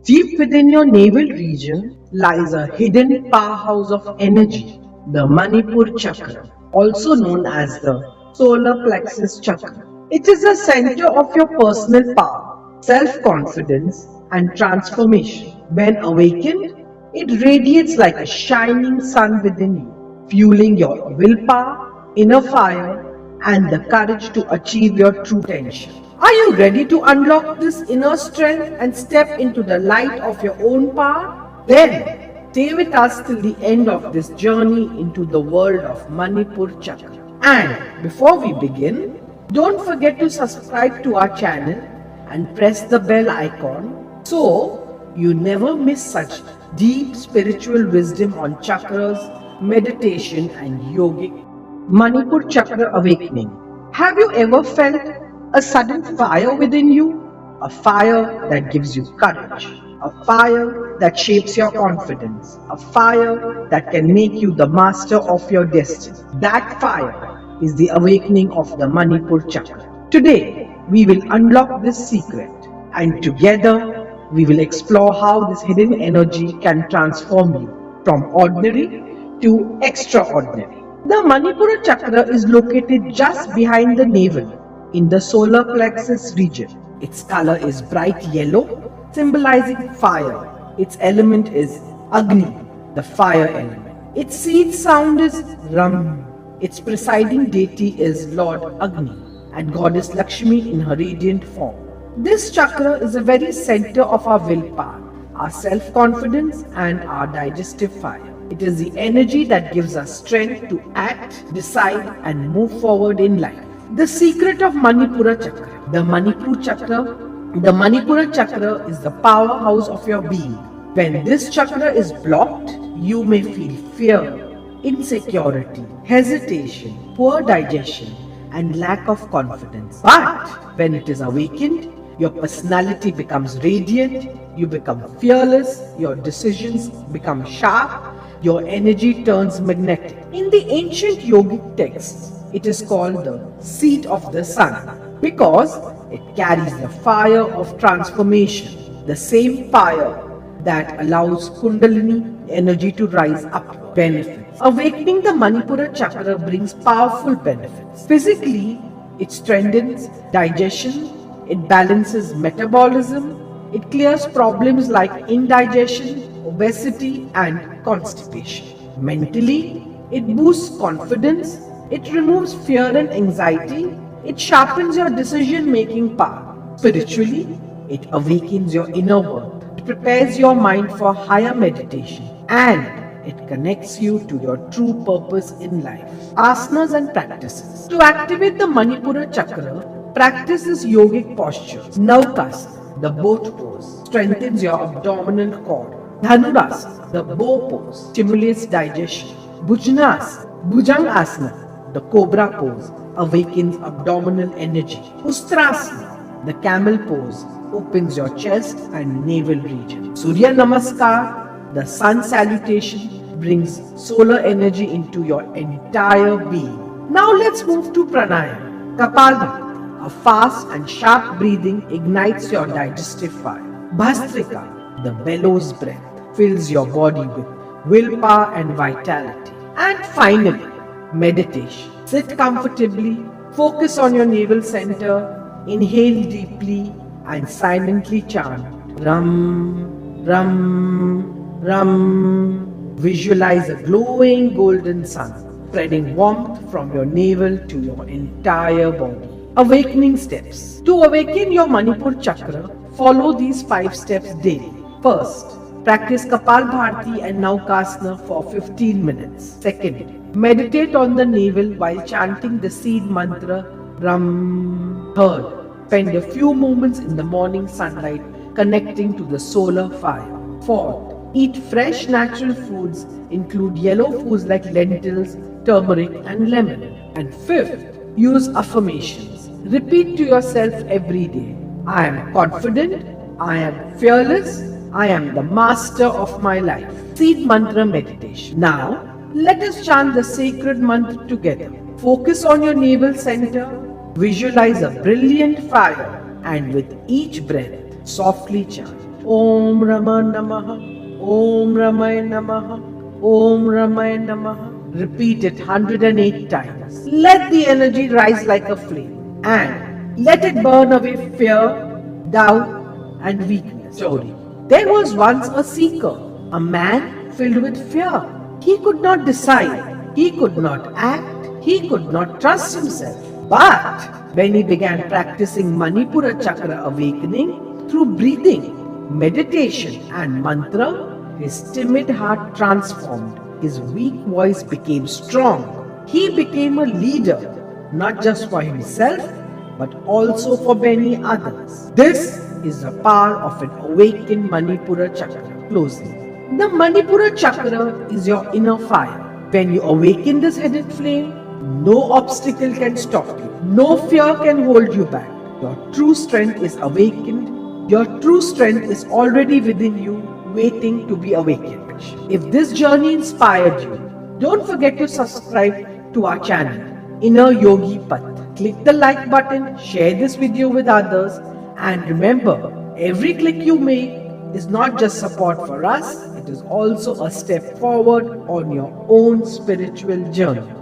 Deep within your navel region lies a hidden powerhouse of energy, the Manipur Chakra, also known as the solar plexus chakra. It is the center of your personal power, self confidence, and transformation. When awakened, it radiates like a shining sun within you, fueling your willpower, inner fire, and the courage to achieve your true potential. Are you ready to unlock this inner strength and step into the light of your own power? Then stay with us till the end of this journey into the world of Manipur Chakra. And before we begin, don't forget to subscribe to our channel and press the bell icon so you never miss such deep spiritual wisdom on chakras, meditation, and yogic. Manipur Chakra Awakening. Have you ever felt a sudden fire within you? A fire that gives you courage. A fire that shapes your confidence. A fire that can make you the master of your destiny. That fire is the awakening of the Manipur Chakra. Today, we will unlock this secret, and together we will explore how this hidden energy can transform you from ordinary to extraordinary. The Manipura Chakra is located just behind the navel in the solar plexus region. Its color is bright yellow, symbolizing fire. Its element is Agni, the fire element. Its seed sound is Ram. Its presiding deity is Lord Agni and Goddess Lakshmi in her radiant form. This chakra is the very center of our willpower, our self-confidence, and our digestive fire. It is the energy that gives us strength to act, decide, and move forward in life. The secret of Manipura Chakra. The Manipura Chakra is the powerhouse of your being. When this chakra is blocked, you may feel fear, insecurity, hesitation, poor digestion, and lack of confidence. But when it is awakened, your personality becomes radiant, you become fearless, your decisions become sharp, your energy turns magnetic. In the ancient yogic texts, it is called the seat of the sun because it carries the fire of transformation, the same fire that allows Kundalini energy to rise up. Benefits. Awakening the Manipura Chakra brings powerful benefits. Physically, it strengthens digestion, it balances metabolism, it clears problems like indigestion, obesity, and constipation. Mentally, it boosts confidence, it removes fear and anxiety, it sharpens your decision-making power. Spiritually, it awakens your inner world, it prepares your mind for higher meditation, and it connects you to your true purpose in life. Asanas and practices. To activate the Manipura Chakra, practice this yogic postures. Naukasana, the boat pose, strengthens your abdominal cord. Dhanurasana, the bow pose, stimulates digestion. Bhujangasana, the cobra pose, awakens abdominal energy. Ustrasana, the camel pose, opens your chest and navel region. Surya Namaskar, the sun salutation, brings solar energy into your entire being. Now let's move to pranayama. Kapalbhati, a fast and sharp breathing ignites your digestive fire. Bhastrika, the bellows breath, fills your body with willpower and vitality. And finally, meditation. Sit comfortably, focus on your navel center, inhale deeply, and silently chant Ram, Ram, Ram. Visualize a glowing golden sun, spreading warmth from your navel to your entire body. Awakening steps. To awaken your Manipur Chakra, follow these 5 steps daily. First, practice Kapalbhati and Naukasana for 15 minutes. Second, meditate on the navel while chanting the seed mantra Ram. Third, spend a few moments in the morning sunlight connecting to the solar fire. Fourth, eat fresh natural foods, include yellow foods like lentils, turmeric, and lemon. And fifth, use affirmations. Repeat to yourself every day. I am confident, I am fearless, I am the master of my life. Seed mantra meditation. Now, let us chant the sacred mantra together. Focus on your navel center, visualize a brilliant fire, and with each breath, softly chant Om Rama Namaha, Om Ramay Namaha, Om Ramay Namaha. Repeat it 108 times. Let the energy rise like a flame and let it burn away fear, doubt, and weakness. Story. There was once a seeker, a man filled with fear. He could not decide, he could not act, he could not trust himself. But when he began practicing Manipura Chakra awakening through breathing, meditation, and mantra, his timid heart transformed. His weak voice became strong. He became a leader, not just for himself, but also for many others. This is the power of an awakened Manipura Chakra. Closing. The Manipura Chakra is your inner fire. When you awaken this hidden flame, no obstacle can stop you. No fear can hold you back. Your true strength is awakened. Your true strength is already within you, waiting to be awakened. If this journey inspired you, don't forget to subscribe to our channel, Inner Yogi Path. Click the like button, share this video with others, and remember, every click you make is not just support for us, it is also a step forward on your own spiritual journey.